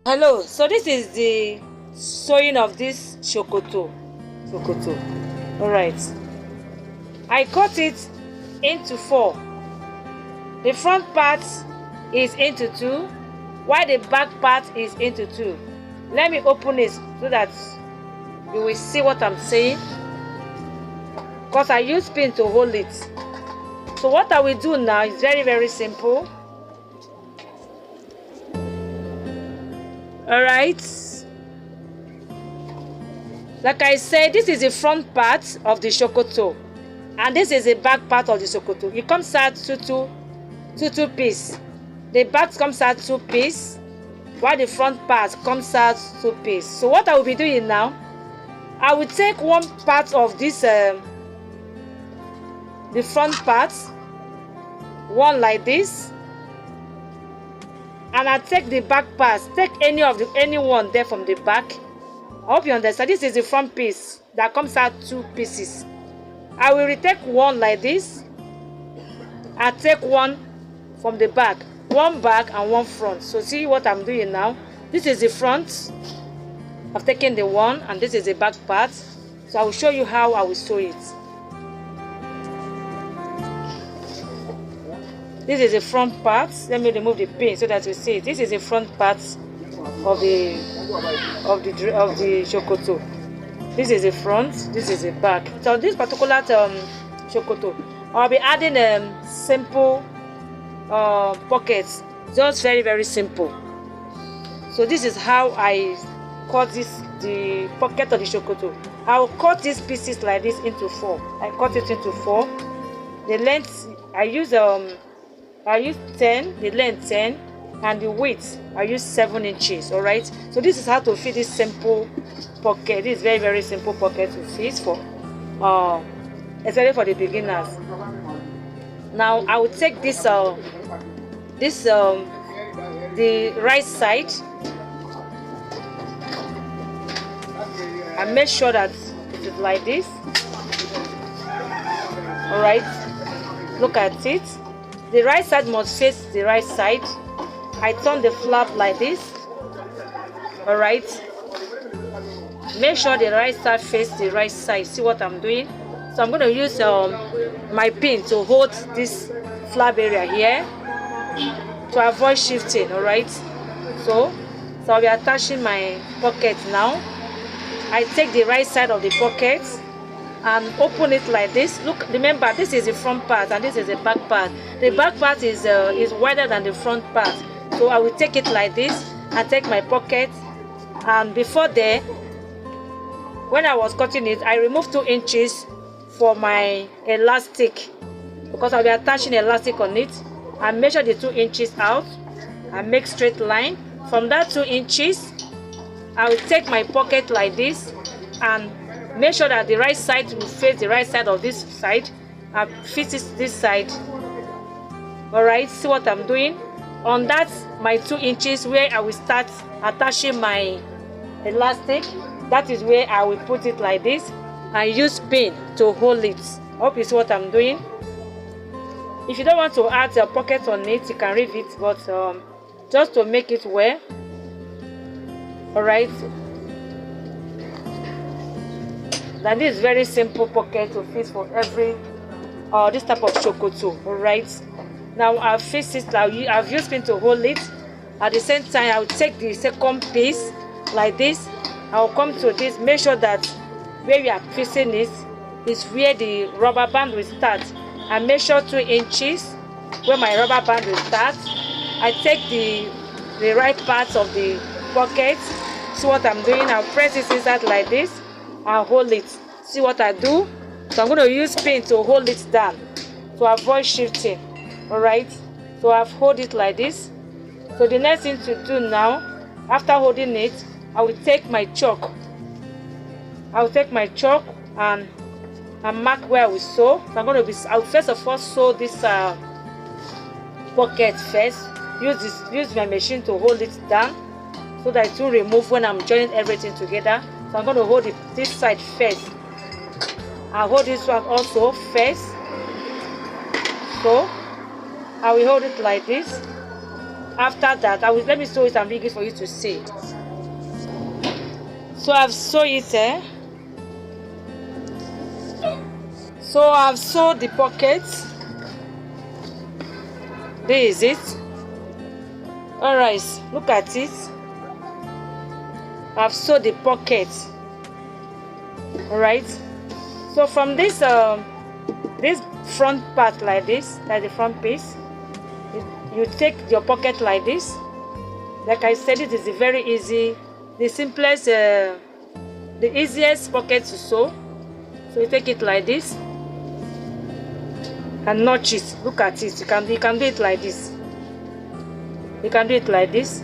Hello, so this is the sewing of this shokoto. All right, I cut it into four. The front part is into two, while the back part is into two. Let me open it so that you will see what I'm saying, because I use pin to hold it. So what I will do now is very simple. All right, like I said, this is the front part of the shokoto and this is the back part of the shokoto. It comes out two piece. The back comes out two piece, while the front part comes out two piece. So what I will be doing now, I will take one part of this the front part, one like this, and I take the back part. Take any one there from the back. I hope you understand. This is the front piece that comes out two pieces. I will retake one like this. I take one from the back, one back and one front. So see what I'm doing now. This is the front. I've taken the one, and this is the back part. So I will show you how I will sew it. This is the front part. Let me remove the pin so that you see it. This is the front part of the shokoto. This is the front. This is the back. So this particular shokoto, I'll be adding simple pockets. Just very simple. So this is how I cut the pocket of the shokoto. I'll cut these pieces like this into four. I cut it into four. The length I use 10, the length 10, and the width I use 7 inches. All right. So this is how to fit this simple pocket. This is very simple pocket to fit for, especially for the beginners. Now I will take this the right side and make sure that it is like this. All right. Look at it. The right side must face the right side. I turn the flap like this. All right. Make sure the right side faces the right side. See what I'm doing? So I'm going to use my pin to hold this flap area here to avoid shifting. All right. So I'll be attaching my pocket now. I take the right side of the pocket and open it like this. Look, remember, this is the front part and this is the back part. The back part is wider than the front part. So I will take it like this and take my pocket. And before there, when I was cutting it, I removed 2 inches for my elastic, because I'll be attaching elastic on it. I measure the 2 inches out and make straight line. From that 2 inches, I will take my pocket like this and make sure that the right side will face the right side of this side and fit this side. All right, see what I'm doing? On that, my 2 inches where I will start attaching my elastic, that is where I will put it like this and use pin to hold it. Hope you see what I'm doing. If you don't want to add a pocket on it, you can leave it, but just to make it well. All right. Now this is very simple pocket to fit for every this type of shokoto. All right. Now I've fixed it. I've used pin to hold it. At the same time, I'll take the second piece like this. I'll come to this. Make sure that where you are fixing it is where the rubber band will start. And make sure 2 inches where my rubber band will start. I take the right part of the pocket. See what I'm doing? I'll press it inside like this. I'll hold it. See what I do? So I'm going to use pin to hold it down to avoid shifting. All right. So I've hold it like this. So the next thing to do now, after holding it, I will take my chalk. I will take my chalk and mark where I will sew. So I'm going to I'll first of all sew this pocket first. Use my machine to hold it down so that it will remove when I'm joining everything together. So I'm going to hold it this side first. I'll hold this one also first. So I will hold it like this. After that, let me sew it and bring it for you to see. So I've sewed it. So I've sewed the pockets. This is it. Alright, look at it. I've sewed the pockets. Alright. So from this this front part like this, like the front piece, you take your pocket like this. Like I said, it is very easy, the simplest, the easiest pocket to sew. So you take it like this and notch it. Look at it. You can do it like this. You can do it like this.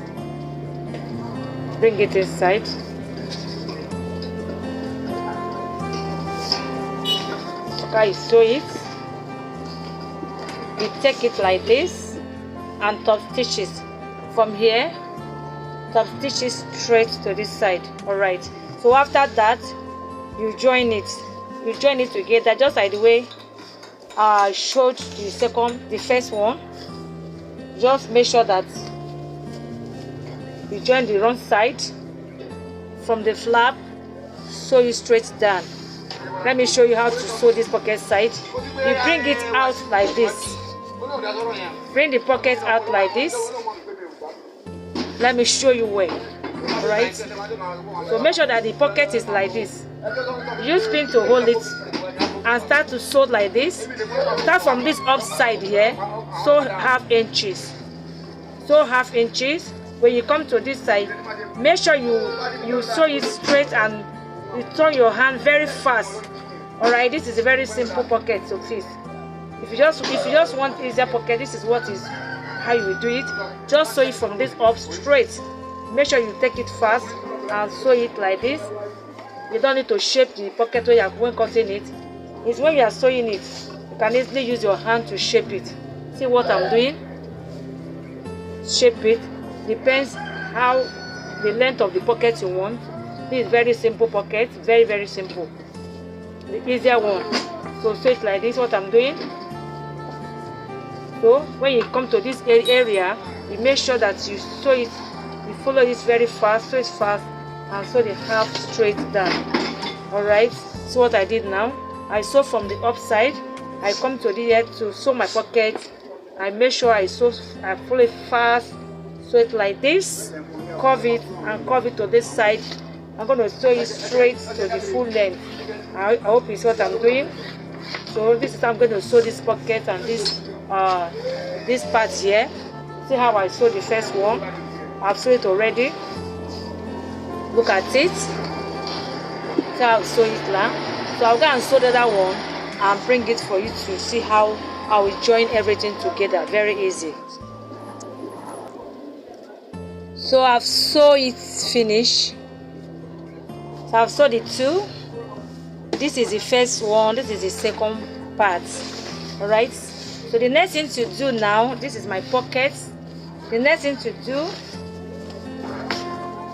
Bring it inside. Okay, sew it. You take it like this and top stitch it from here. Top stitch it straight to this side. Alright. So after that, you join it. You join it together just like the way I showed the first one. Just make sure that you join the wrong side from the flap, sew it straight down. Let me show you how to sew this pocket side. You bring it out like this. Bring the pocket out like this. Let me show you where. Alright? So make sure that the pocket is like this. Use pin to hold it and start to sew like this. Start from this upside here. Sew half inches. Sew half inches. When you come to this side, make sure you sew it straight and you turn your hand very fast. Alright, this is a very simple pocket to fit. If you just want easier pocket, this is how you will do it. Just sew it from this up straight. Make sure you take it fast and sew it like this. You don't need to shape the pocket when cutting it. It's when you are sewing it, you can easily use your hand to shape it. See what I'm doing? Shape it. Depends how the length of the pocket you want. This is very simple pocket, very, very simple. The easier one. So sew it like this, what I'm doing. So when you come to this area, you make sure that you sew it, you follow this very fast, sew it fast, and sew the half straight down. Alright, so what I did now, I sew from the upside, I come to the end to sew my pocket. I make sure I follow it fast, sew it like this, curve it, and curve it to this side. I'm going to sew it straight to the full length. I hope you see what I'm doing. So this is how I'm going to sew this pocket and this part here. See how I sew the first one. I've sewn it already. Look at it. See how I've sewn it now. So I'll go and sew the other one and bring it for you to see how I will join everything together. Very easy. So I've sewn it finished. So I've sewed the two. This is the first one, this is the second part. Alright. So the next thing to do now, this is my pocket. The next thing to do,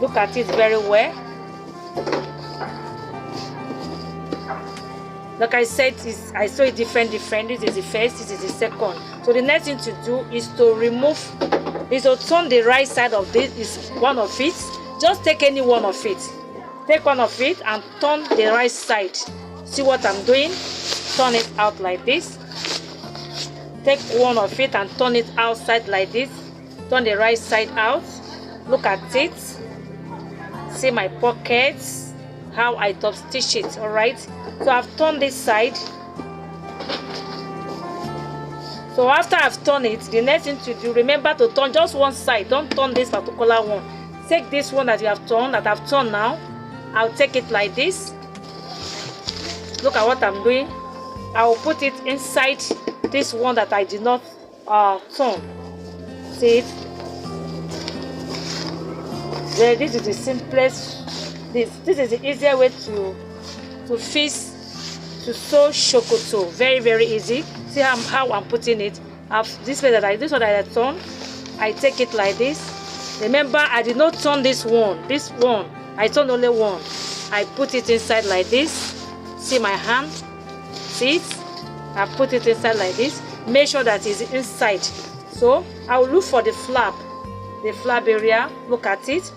look at it very well. Like I said, I sew it different. This is the first, this is the second. So the next thing to do is to turn the right side of this, is one of it. Just take any one of it. Take one of it and turn the right side. See what I'm doing? Turn it out like this. Take one of it and turn it outside like this. Turn the right side out. Look at it. See my pockets, how I top stitch it. Alright. So I've turned this side. So after I've turned it, the next thing to do, remember to turn just one side. Don't turn this particular one. Take this one that I've turned now. I'll take it like this. Look at what I'm doing. I will put it inside this one that I did not turn. See it? There, this is the simplest. This is the easier way to sew shokoto. Very, very easy. See how I'm putting it. This one that I turn. I take it like this. Remember, I did not turn this one. This one. I turn only one. I put it inside like this. See my hand? See it? I put it inside like this. Make sure that it's inside. So I will look for the flap. the flap area. Look at it.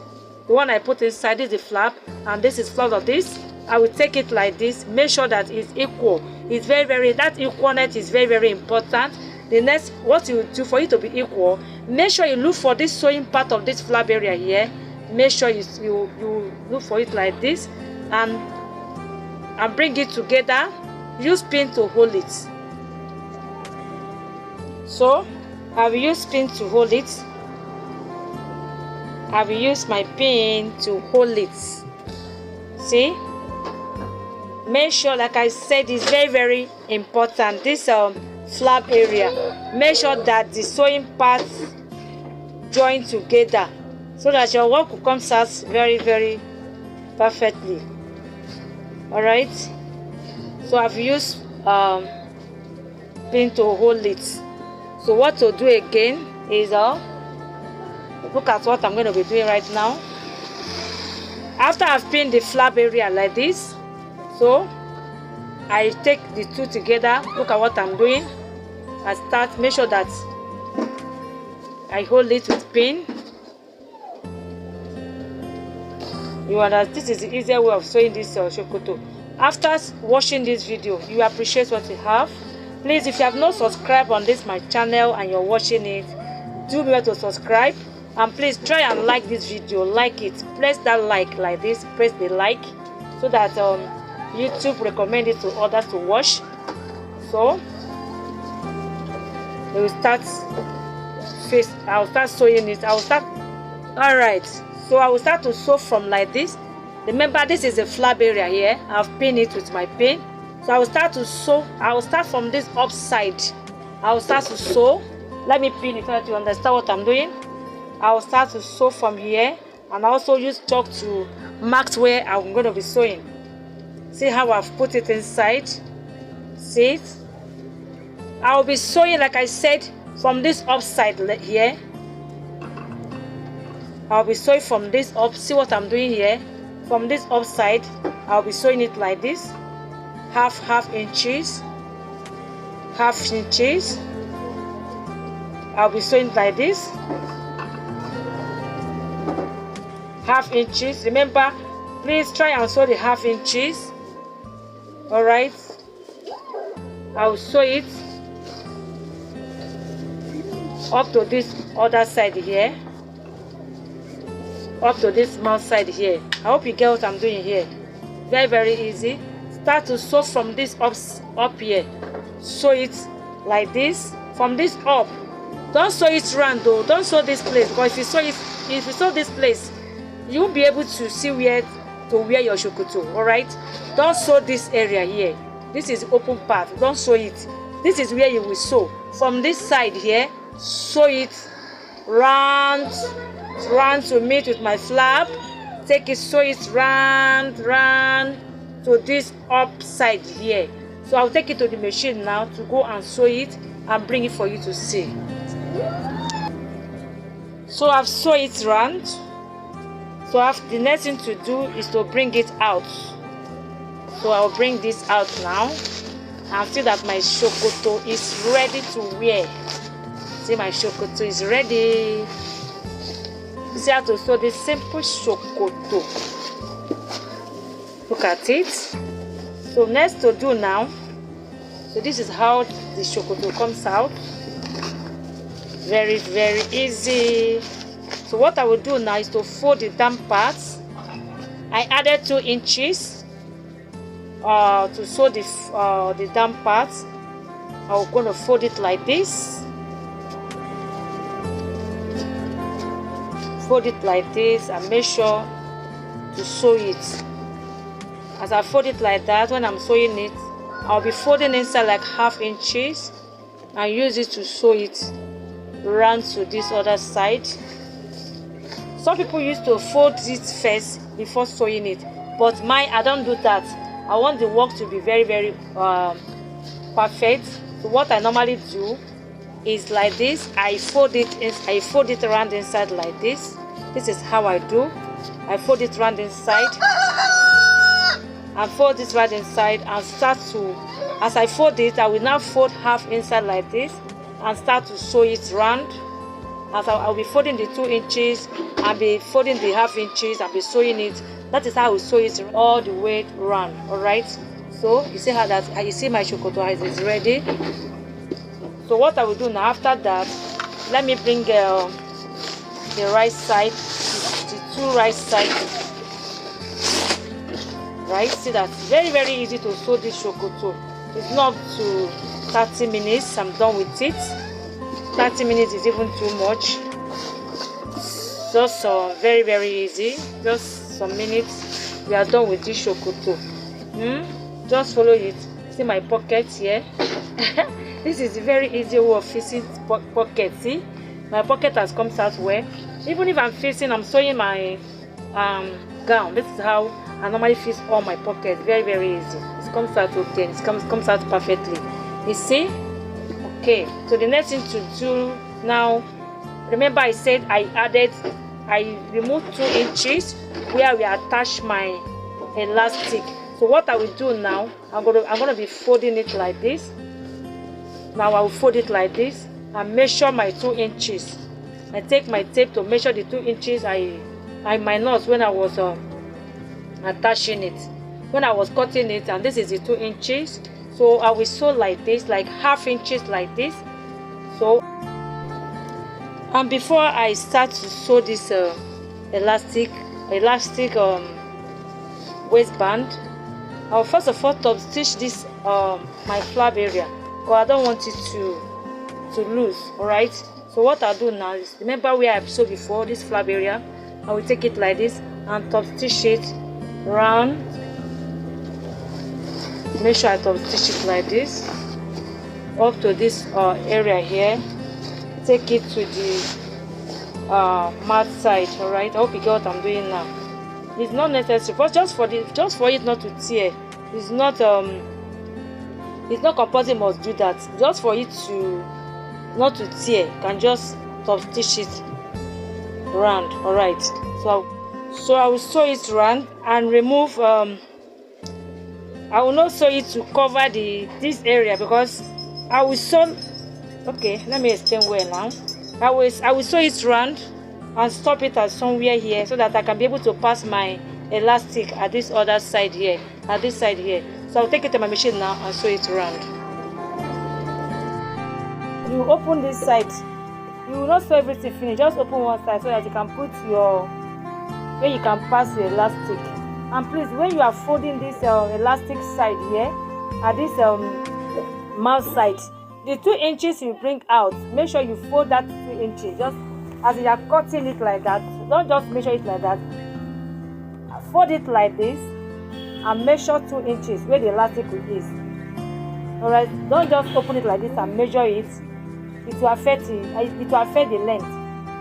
The one I put inside is the flap, and this is flap of this. I will take it like this. Make sure that it's equal. It's that equalness is very important. The next, what you do for it to be equal, make sure you look for this sewing part of this flap area here. Make sure you look for it like this, and bring it together. Use pin to hold it. So I will use pin to hold it. I will use my pin to hold it. See? Make sure, like I said, it's very important. This flap area. Make sure that the sewing parts join together, so that your work will come out very perfectly. All right. So I've used pin to hold it. So what to do again is look at what I'm going to be doing right now. After I've pinned the flap area like this, so I take the two together. Look at what I'm doing. I start, make sure that I hold it with pin. You understand? This is the easier way of sewing this shokoto. After watching this video, you appreciate what you have. Please, if you have not subscribed on this my channel and you're watching it, do remember to subscribe, and please try and like this video. Like it, press that like this, press the like, so that YouTube recommend it to others to watch. So they will start I'll start sewing it. All right, so I will start to sew from like this. Remember, this is a flap area here. I've pinned it with my pin. So I will start to sew. I will start from this upside. I will start to sew. Let me pin it so that you understand what I'm doing. I will start to sew from here, and I also use chalk to mark where I'm going to be sewing. See how I've put it inside? See it? I will be sewing, like I said, from this upside here. I'll be sewing from this up. See what I'm doing here? From this upside, I'll be sewing it like this. Half inches. Half inches. I'll be sewing like this. Half inches. Remember, please try and sew the half inches. All right. I will sew it up to this other side here. Up to this mouth side here. I hope you get what I'm doing here. Very easy. Start to sew from this up here. Sew it like this. From this up. Don't sew it round though. Don't sew this place, because if you sew this place, you won't be able to see where to wear your shokoto. All right. Don't sew this area here. This is open part. Don't sew it. This is where you will sew. From this side here, sew it round to meet with my flap. Take it, sew it round to this upside here. So I'll take it to the machine now to go and sew it and bring it for you to see. So I've sewn it round. So the next thing to do is to bring it out. So I'll bring this out now and see that my shokoto is ready to wear. See, my shokoto is ready. See how to sew this simple shokoto. Look at it. So next to do now, so this is how the shokoto comes out. Very easy. So what I will do now is to fold the down parts. I added 2 inches to sew the down parts. I'm going to fold it like this. Fold it like this and make sure to sew it. As I fold it like that, when I'm sewing it, I'll be folding inside like ½ inches and use it to sew it round to this other side. Some people used to fold it first before sewing it, but I don't do that. I want the work to be very perfect. So what I normally do is like this. I fold it around inside like this. This is how I do. I fold it around inside and fold this right inside and start to, as I fold it, I will now fold half inside like this and start to sew it round as I'll be folding the 2 inches and be folding the 1/2 inches and be sewing it. That is how I will sew it all the way round. All right, so you see how that you see my shokoto is ready. So what I will do now, after that, let me bring the right side, the 2 right sides. Right, see that very easy to sew this shokoto. It's not to 30 minutes. I'm done with it. 30 minutes is even too much. Just very easy. Just some minutes, we are done with this shokoto. Just follow it. See my pocket here. This is a very easy way of fixing pocket. See, my pocket has come out well. Even if I'm sewing my gown. This is how I normally fix all my pockets. Very easy. It comes out okay. It comes out perfectly. You see? Okay. So the next thing to do now, remember I said I removed 2 inches where we attach my elastic. So what I will do now, I'm gonna be folding it like this. Now I will fold it like this and measure my 2 inches. I take my tape to measure the 2 inches I minus when I was attaching it, when I was cutting it, and this is the 2 inches. So I will sew like this, like 1/2 inches like this. So, and before I start to sew this elastic waistband, I'll first of all top stitch this my flap area, but I don't want it to loose. All right. So what I'll do now is, remember where I sewed before, this flap area, I will take it like this and top stitch it round. Make sure I top stitch it like this up to this area here. Take it to the mat side. All right, I hope you get what I'm doing now. It's not necessary, but just for it not to tear. It's not compulsory must do that. Just for it to not to tear, you can just top stitch it round. All right, so I will sew it round and remove. I will not sew it to cover this area, because I will sew. Okay, let me explain well now. I will sew it round and stop it at somewhere here, so that I can be able to pass my elastic at this other side here, at this side here. So I'll take it to my machine now and sew it round. You open this side. You will not sew everything finish. Just open one side so that you can put where you can pass the elastic. And please, when you are folding this elastic side here, at this mouth side, the 2 inches you bring out, make sure you fold that 2 inches. Just as you are cutting it like that, don't just measure it like that. Fold it like this and measure 2 inches where the elastic is. Alright, don't just open it like this and measure it. It will affect the length.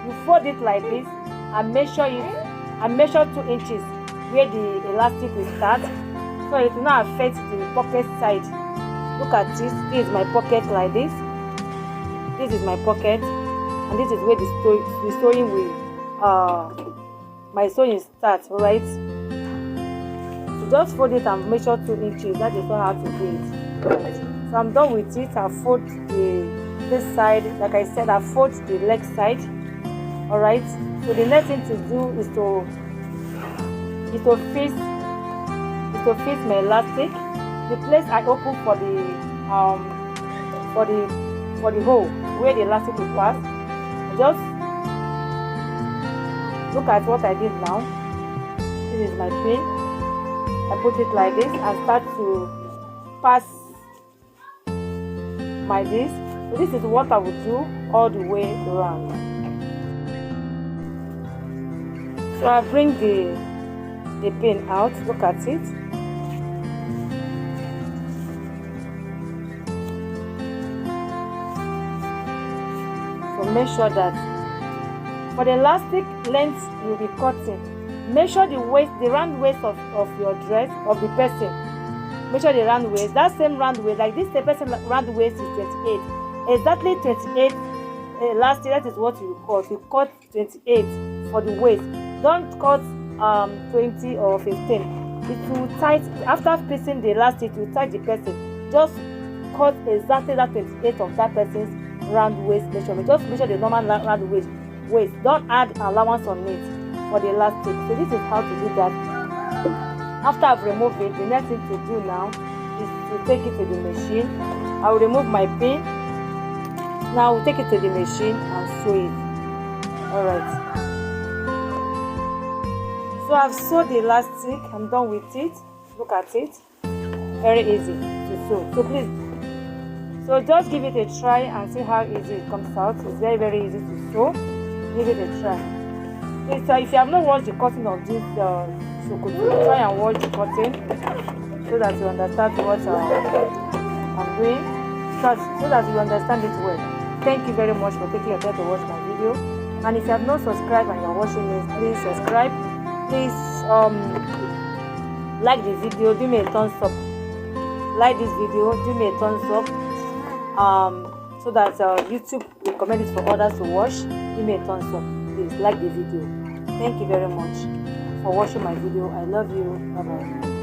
You fold it like this and measure it, and measure 2 inches where the elastic will start, so it will not affect the pocket side. Look at this. This is my pocket like this. This is my pocket, and this is where the sewing will my sewing starts. All right. So just fold it and measure 2 inches. That is not how to do it. Right. So I'm done with it. I fold this side. Like I said, I fold the leg side. All right. So the next thing to do is to fix my elastic. The place I open for the hole where the elastic will pass. Just look at what I did now. This is my pin. I put it like this and start to pass my this. So this is what I will do all the way around. So I bring the pin out. Look at it. So make sure that for the elastic length you'll be cutting, make sure the round waist of your dress, of the person, make sure the round waist, that same round waist, like this, the person round waist is 28, exactly 28 elastic. That is what you cut. You cut 28 for the waist. Don't cut 20 or 15. It will tight. After piecing the elastic, it will tight the person. Just cut exactly that 28 of that person's round waist measurement. Just measure the normal round waist waste. Don't add allowance on it for the elastic. So this is how to do that. After I've removed it, the next thing to do now is to take it to the machine. I will remove my pin. Now we'll take it to the machine and sew it. Alright. So I've sewed the elastic. I'm done with it. Look at it. Very easy to sew. So please, so just give it a try and see how easy it comes out. It's very, very easy to sew. Give it a try. Please, if you have not watched the cutting of this shokoto, try and watch the cutting so that you understand what I'm doing. So that you understand it well. Thank you very much for taking your time to watch my video. And if you have not subscribed and you're watching this, please subscribe. Please like the video, give me a thumbs up. Like this video, give me a thumbs up. So that YouTube will recommend it for others to watch. Give me a thumbs up. Please like the video. Thank you very much for watching my video. I love you. Bye bye.